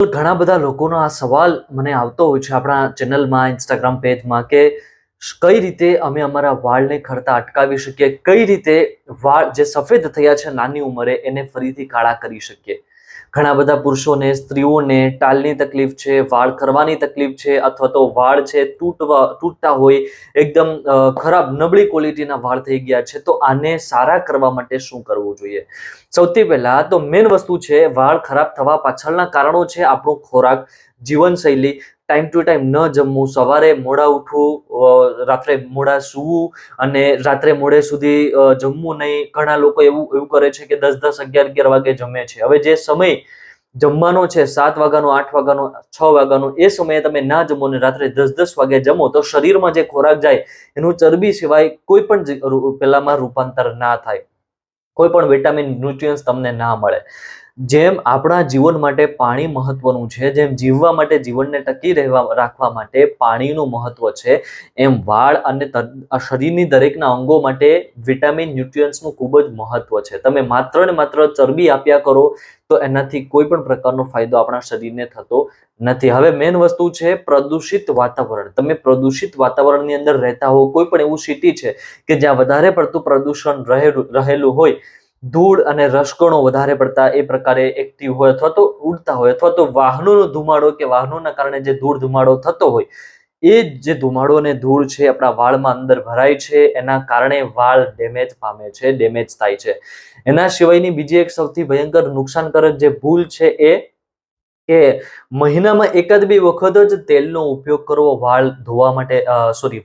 ઘણા બધા લોકોનો આ સવાલ મને આવતો હોય છે આપણા ચેનલમાં, ઇન્સ્ટાગ્રામ પેજમાં કે કઈ રીતે અમે અમારા વાળને ખરતા અટકાવી શકીએ, કઈ રીતે વાળ જે સફેદ થયા છે નાની ઉંમરે એને ફરીથી કાળા કરી શકીએ. ઘણા બધા પુરુષોને, સ્ત્રીઓને ટાલની તકલીફ છે, વાળ ખરવાની તકલીફ છે, અથવા તો વાળ છે તૂટતા હોય, એકદમ ખરાબ નબળી ક્વોલિટીના વાળ થઈ ગયા છે. તો આને સારા કરવા માટે શું કરવું જોઈએ? સૌથી પહેલા તો મેન વસ્તુ છે, વાળ ખરાબ થવા પાછળના કારણો છે આપણો ખોરાક, જીવનશૈલી, ટાઈમ ટુ ટાઈમ ન જમવું, સવારે મોડા ઉઠવું, રાત્રે મોડા સૂવું અને રાત્રે મોડે સુધી જમવું નહીં. ઘણા લોકો એવું કરે છે કે 10-10, 11-11 વાગે જમે છે. હવે જે સમય જમવાનો છે 7 વાગ્યાનો, 8 વાગ્યાનો, 6 વાગ્યાનો, એ સમયે તમે ના જમો ને રાત્રે 10-10 વાગે જમો તો શરીરમાં જે ખોરાક જાય એનું ચરબી સિવાય કોઈ પણ પેલામાં રૂપાંતર ના થાય, કોઈ પણ વિટામિન, ન્યુટ્રિયન્ટ્સ તમને ના મળે. જેમ આપણા જીવન માટે પાણી મહત્વનું છે, જેમ જીવવા માટે, જીવનને ટકી રાખવા માટે પાણીનું મહત્વ છે, એમ વાળ અને શરીરની દરેકના અંગો માટે વિટામિન, ન્યુટ્રિયન્ટ્સનું ખૂબ જ મહત્વ છે. તમે માત્ર ને માત્ર ચરબી આપ્યા કરો તો એનાથી કોઈ પણ પ્રકારનો ફાયદો આપણા શરીરને થતો નથી. હવે મેન વસ્તુ છે પ્રદૂષિત વાતાવરણ. તમે પ્રદૂષિત વાતાવરણની અંદર રહેતા હો, કોઈ પણ એવું સિટી છે કે જ્યાં વધારે પડતું પ્રદૂષણ રહેલું હોય, ધૂળ અને રસકણો વધારે પડતા એ પ્રકારે એક્ટિવ હોય, અથવા તો ઉડતા હોય, અથવા તો વાહનોનો ધુમાડો કે વાહનોના કારણે જે ધૂળ ધુમાડો થતો હોય, એ જે ધુમાડો અને ધૂળ છે આપણા વાળમાં અંદર ભરાય છે, એના કારણે વાળ ડેમેજ પામે છે, ડેમેજ થાય છે. એના સિવાયની બીજી એક સૌથી ભયંકર નુકસાનકારક જે ભૂલ છે એ કે મહિનામાં એકાદ બે વખત જ તેલનો ઉપયોગ કરવો વાળ ધોવા માટે,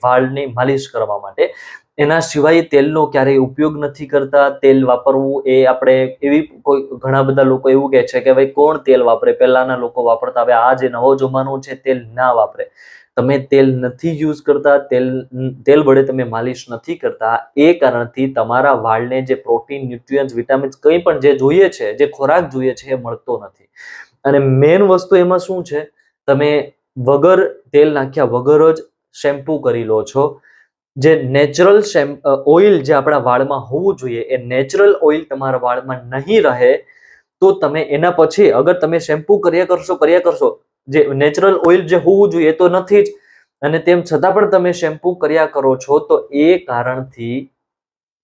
વાળની માલિશ કરવા માટે. એના સિવાય તેલનો ક્યારેય ઉપયોગ નથી કરતા. તેલ વાપરવું એ આપણે ઘણા બધા લોકો એવું કહે છે કે ભાઈ કોણ તેલ વાપરે, પહેલાના લોકો વાપરતા, હવે આ જે નવો જમાનો છે તેલ ના વાપરે. તમે તેલ નથી યુઝ કરતા, તેલ વડે તમે માલિશ નથી કરતા, એ કારણથી તમારા વાળને જે પ્રોટીન, ન્યુટ્રિયન્ટ્સ, વિટામિન્સ કંઈ પણ જે જોઈએ છે, જે ખોરાક જોઈએ છે એ મળતો નથી. અને મેન વસ્તુ એમાં શું છે, તમે વગર તેલ નાખ્યા વગર જ શેમ્પુ કરી લો છો. જે નેચરલ ઓઇલ જે આપણા વાળમાં હોવું જોઈએ, એ નેચરલ ઓઇલ તમારા વાળમાં નહીં રહે તો તમે એના પછી અગર તમે શેમ્પુ કર્યા કરશો, જે નેચરલ ઓઇલ જે હોવું જોઈએ તો નથી જ, અને તેમ છતાં પણ તમે શેમ્પુ કર્યા કરો છો, તો એ કારણથી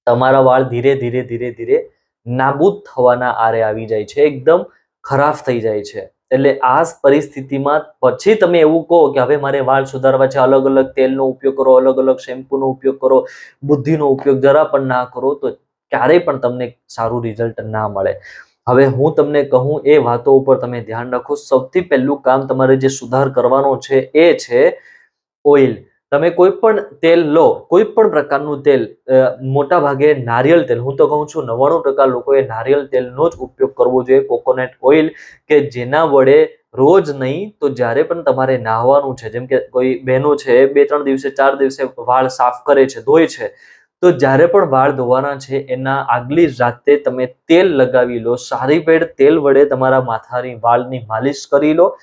તમારા વાળ ધીરે ધીરે ધીરે ધીરે નાબૂદ થવાના આરે આવી જાય છે, એકદમ ખરાબ થઈ જાય છે. એટલે આ પરિસ્થિતિમાં પછી તમે એવું કહો કે હવે મારે વાળ સુધારવા છે, અલગ અલગ તેલનો ઉપયોગ કરો, અલગ અલગ શેમ્પૂનો ઉપયોગ કરો, બુદ્ધિનો ઉપયોગ જરા પણ ના કરો, તો ક્યારેય પણ તમને સારું રિઝલ્ટ ના મળે. હવે હું તમને કહું એ વાતો ઉપર તમે ધ્યાન રાખો. સૌથી પહેલું કામ તમારે જે સુધાર કરવાનો છે એ છે ઓઇલ. તમે કોઈ પણ તેલ લો, કોઈ પણ પ્રકારનું તેલ, મોટા ભાગે નારિયેળ તેલ, હું તો કહું છું 99% લોકોએ નારિયેળ તેલનો જ ઉપયોગ કરવો જોઈએ, કોકોનટ ઓઇલ, કે જેના વડે રોજ નહીં તો જ્યારે પણ તમારે નાહવાનું છે, જેમ કે કોઈ બહેનો છે 2-3 દિવસે, 4 દિવસે વાળ સાફ કરે છે, ધોય છે, તો જ્યારે પણ વાળ ધોવાના છે એના આગલી રાતે તમે તેલ લગાવી લો, સારી પેડ તેલ વડે તમારા માથાની વાળની માલિશ કરી લો.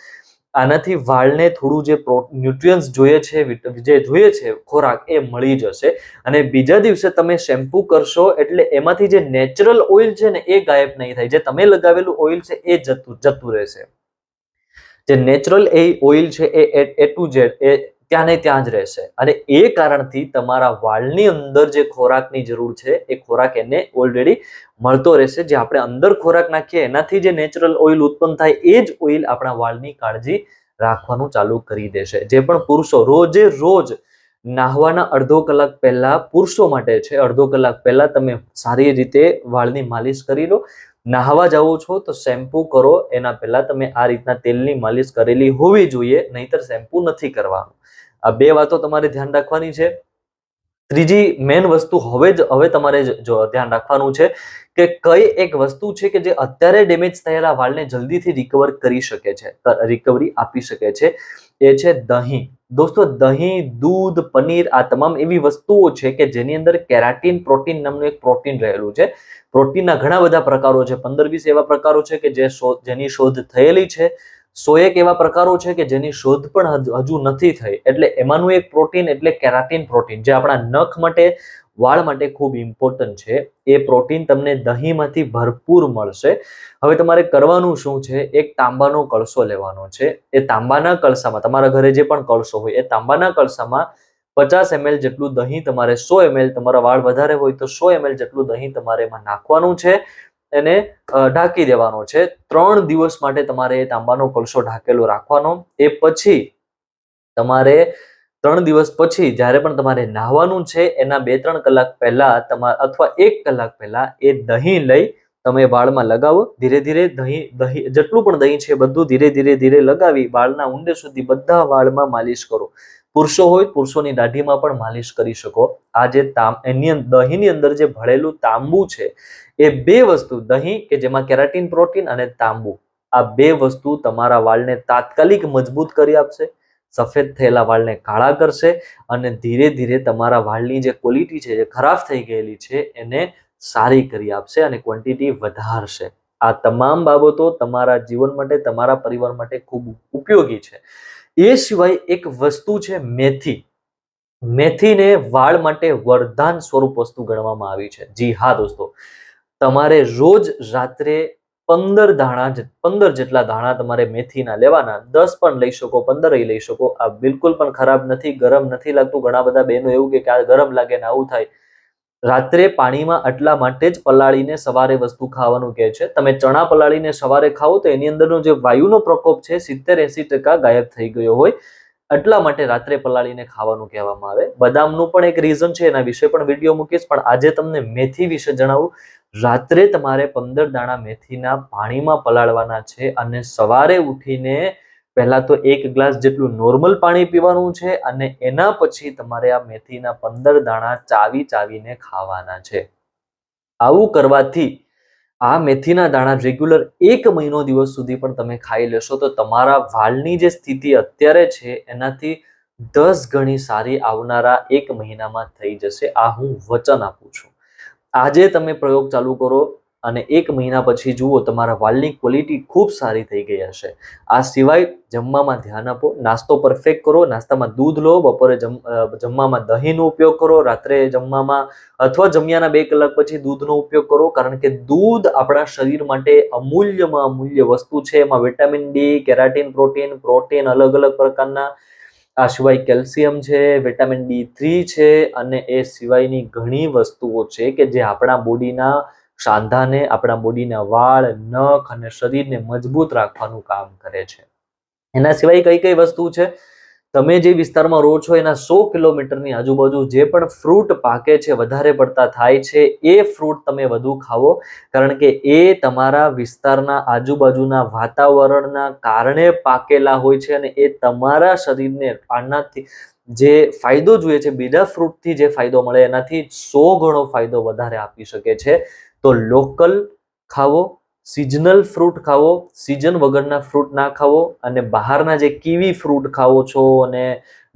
આનાથી વાળને થોડું જે ન્યુટ્રિયન્ટ્સ જોઈએ છે, જે જોઈએ છે ખોરાક, એ મળી જશે. અને બીજા દિવસે તમે શેમ્પુ કરશો એટલે એમાંથી જે નેચરલ ઓઇલ છે ને એ ગાયબ નહીં થાય, જે તમે લગાવેલું ઓઇલ છે એ જતું રહેશે. જે નેચરલ ઓઇલ છે એ ટુ ઝેડ એ ત્યાં ને ત્યાં જ રહેશે. અને એ કારણથી તમારા વાળની અંદર જે ખોરાકની જરૂર છે એ ખોરાક એને ઓલરેડી મળતો રહેશે. જે આપણે અંદર ખોરાક નાખીએ એનાથી જે નેચરલ ઓઇલ ઉત્પન્ન થાય એ જ ઓઇલ આપણા વાળની કાળજી રાખવાનું ચાલુ કરી દેશે. જે પણ પુરુષો રોજે રોજ નાહવાના અડધો કલાક પહેલા, પુરુષો માટે છે, અડધો કલાક પહેલા તમે સારી રીતે વાળની માલિશ કરી લો. નાહવા જાઓ છો તો શેમ્પુ કરો, એના પહેલા તમે આ રીતના તેલની માલિશ કરેલી હોવી જોઈએ, નહીતર શેમ્પુ નથી કરવાનું. આ બે વાતો તમારે ધ્યાન રાખવાની છે. ત્રીજી મેન વસ્તુ હવે તમારે ધ્યાન રાખવાનું છે કે કઈ એક વસ્તુ છે કે જે અત્યારે ડેમેજ થયેલા વાળને જલ્દીથી રિકવરી આપી શકે છે, એ છે દહીં. દોસ્તો, દહીં, દૂધ, પનીર, આ તમામ એવી વસ્તુઓ છે કે જેની અંદર કેરાટીન પ્રોટીન નામનું એક પ્રોટીન રહેલું છે. પ્રોટીનના ઘણા બધા પ્રકારો છે, 15-20 એવા પ્રકારો છે કે જેની શોધ થયેલી છે, 100 એવા પ્રકારો છે કે જેની શોધ પણ હજુ નથી થઈ. એટલે એમાંનું એક પ્રોટીન એટલે કેરાટીન પ્રોટીન, જે આપણા નખ માટે, વાળ માટે ખૂબ ઇમ્પોર્ટન્ટ છે. એ પ્રોટીન તમને દહીંમાંથી ભરપૂર મળશે. હવે તમારે કરવાનું શું છે, એક તાંબાનો કળશો લેવાનો છે. એ તાંબાના કળશામાં, તમારા ઘરે જે પણ કળશો હોય એ તાંબાના કળશામાં 50 ml જેટલું દહીં, તમારે 100 ml, તમારા વાળ વધારે હોય તો 100 ml જેટલું દહીં તમારે એમાં નાખવાનું છે. એને ઢાંકી દેવાનો છે. 3 દિવસ માટે તમારે એ તાંબાનો કળશો ઢાંકેલો રાખવાનો. એ પછી તમારે 3 દિવસ પછી જ્યારે પણ તમારે નહાવાનું છે એના 2-3 કલાક પહેલા અથવા 1 કલાક પહેલા એ દહીં લઈ તમે વાળમાં લગાવો. ધીરે ધીરે દહીં જેટલું પણ દહીં છે બધું ધીરે લગાવી વાળના ઊંડે સુધી બધા વાળમાં માલિશ કરો. પુરુષો હોય પુરુષોની દાઢીમાં પણ માલિશ કરી શકો. આ જે દહીંની અંદર જે ભળેલું તાંબુ છે એ 2 વસ્તુ, દહીં કે જેમાં કેરાટીન પ્રોટીન અને તાંબુ, આ 2 વસ્તુ તમારા વાળને તાત્કાલિક મજબૂત કરી આપશે, સફેદ થયેલા વાળને કાળા કરશે અને ધીરે ધીરે તમારા વાળની જે ક્વોલિટી છે, જે ખરાબ થઈ ગયેલી છે એને સારી કરી આપશે અને ક્વોન્ટિટી વધારશે. આ તમામ બાબતો તમારા જીવન માટે, તમારા પરિવાર માટે ખૂબ ઉપયોગી છે. એ સિવાય એક વસ્તુ છે મેથી. મેથીને વાળ માટે વરદાન સ્વરૂપ વસ્તુ ગણવામાં આવી છે. જી હા દોસ્તો, તમારે રોજ રાત્રે 15 જેટલા દાણા તમારે મેથીના લેવાના. 10 પણ લઈ શકો, 15 લઈ શકો. આ બિલકુલ પણ ખરાબ નથી, ગરમ નથી લાગતું. ઘણા બધા બહેનો એવું કે આ ગરમ લાગે ને આવું થાય. રાત્રે પાણીમાં એટલા માટે જ પલાળીને સવારે વસ્તુ ખાવાનું કહે છે. તમે ચણા પલાળીને સવારે ખાઓ તો એની અંદરનો જે વાયુનો પ્રકોપ છે 70-80% ગાયબ થઈ ગયો હોય. એટલા માટે રાત્રે પલાળીને ખાવાનું કહેવામાં આવે. બદામનું પણ એક રીઝન છે, એના વિશે પણ વિડીયો મૂકીશ, પણ આજે તમને મેથી વિશે જણાવું. રાત્રે તમારે 15 દાણા મેથીના પાણીમાં પલાળવાના છે અને સવારે ઉઠીને પહેલા તો 1 ગ્લાસ જેટલું નોર્મલ પાણી પીવાનું છે અને એના પછી તમારે આ મેથીના 15 દાણા ચાવીને ખાવાના છે. આવું કરવાથી આ મેથીના દાણા રેગ્યુલર 1 મહિનો દિવસ સુધી પણ તમે ખાઈ લેશો તો તમારા વાળની જે સ્થિતિ અત્યારે છે એનાથી 10 ગણી સારી આવનારા 1 મહિનામાં થઈ જશે. આ હું વચન આપું છું. આજે તમે પ્રયોગ ચાલુ કરો અને 1 મહિના પછી જુઓ તમારા વાળની ક્વોલિટી ખૂબ સારી થઈ ગઈ હશે. આ સિવાય જમવામાં ધ્યાન આપો, નાસ્તો પરફેક્ટ કરો. નાસ્તામાં દૂધ લો, બપોરે જમવામાં દહીંનો ઉપયોગ કરો, રાત્રે જમવામાં અથવા જમ્યાના 2 કલાક પછી દૂધનો ઉપયોગ કરો. કારણ કે દૂધ આપણા શરીર માટે અમૂલ્યમાં અમૂલ્ય વસ્તુ છે. એમાં વિટામિન ડી, કેરાટીન પ્રોટીન અલગ અલગ પ્રકારના, આ સિવાય કેલ્શિયમ છે, વિટામિન D3 છે અને એ સિવાયની ઘણી વસ્તુઓ છે કે જે આપણા બોડીના સાંધાને, આપણા બોડીના વાળ, નખ અને શરીરને મજબૂત રાખવાનું કામ કરે છે. એના સિવાય કઈ કઈ વસ્તુ છે? તમે જે વિસ્તારમાં રહો છો એના 100 કિલોમીટરની આજુબાજુ જે પણ ફ્રૂટ પાકે છે, વધારે પડતા થાય છે, એ ફ્રૂટ તમે વધુ ખાવો. કારણ કે એ તમારા વિસ્તારના આજુબાજુના વાતાવરણના કારણે પાકેલા હોય છે અને એ તમારા શરીરને આનાથી જે ફાયદો જોઈએ છે, બીજા ફ્રૂટથી જે ફાયદો મળે એનાથી 100 ગણો ફાયદો વધારે આપી શકે છે. તો લોકલ ખાવો, સિઝનલ ફ્રૂટ ખાવો, સિઝન વગરના ફ્રૂટ ના ખાવો. અને બહારના જે કીવી ફ્રૂટ ખાવો છો અને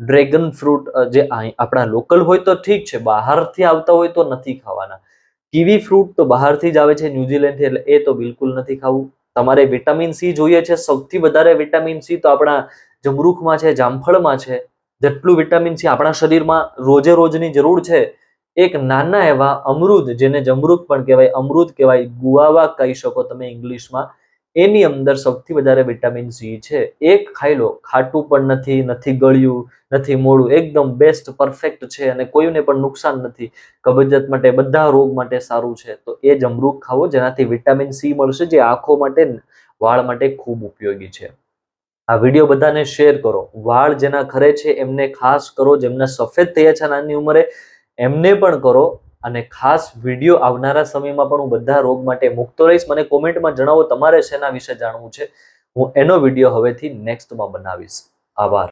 ડ્રેગન ફ્રૂટ જે આપણા લોકલ હોય તો ઠીક છે, બહારથી આવતા હોય તો નથી ખાવાના. કીવી ફ્રૂટ તો બહારથી જ આવે છે, ન્યુઝીલેન્ડથી, એટલે એ તો બિલકુલ નથી ખાવું. તમારે વિટામિન સી જોઈએ છે, સૌથી વધારે વિટામિન સી તો આપણા જમરૂખમાં છે, જામફળમાં છે. જેટલું વિટામિન સી આપણા શરીરમાં રોજે રોજની જરૂર છે, એક નાના એવા અમૃત, જેને જમરૂખ પણ કહેવાય, અમૃત કહેવાય, ગુઆવા કહી શકો તમે ઇંગ્લિશમાં, એની અંદર સૌથી વધારે વિટામિન સી છે. એક ખાઈ લો, ખાટું પણ નથી, નથી ગળ્યું, નથી મોડું, એકદમ બેસ્ટ પરફેક્ટ છે અને કોઈને પણ નુકસાન નથી. કબજિયાત માટે, બધા રોગ માટે સારું છે. તો એ જમરૂખ ખાવો, જેનાથી વિટામિન સી મળશે, જે આંખો માટે, વાળ માટે ખૂબ ઉપયોગી છે. આ વિડીયો બધાને શેર કરો. વાળ જેના ખરે છે એમને ખાસ કરો, જેમને સફેદ થયા છે નાની ઉંમરે એમને પણ કરો. અને ખાસ વિડીયો આવનારા સમયમાં પણ હું બધા રોગ માટે મૂકતો રહીશ. મને કોમેન્ટમાં જણાવો તમારે શેના વિશે જાણવું છે, હું એનો વિડીયો હવેથી નેક્સ્ટમાં બનાવીશ. આભાર.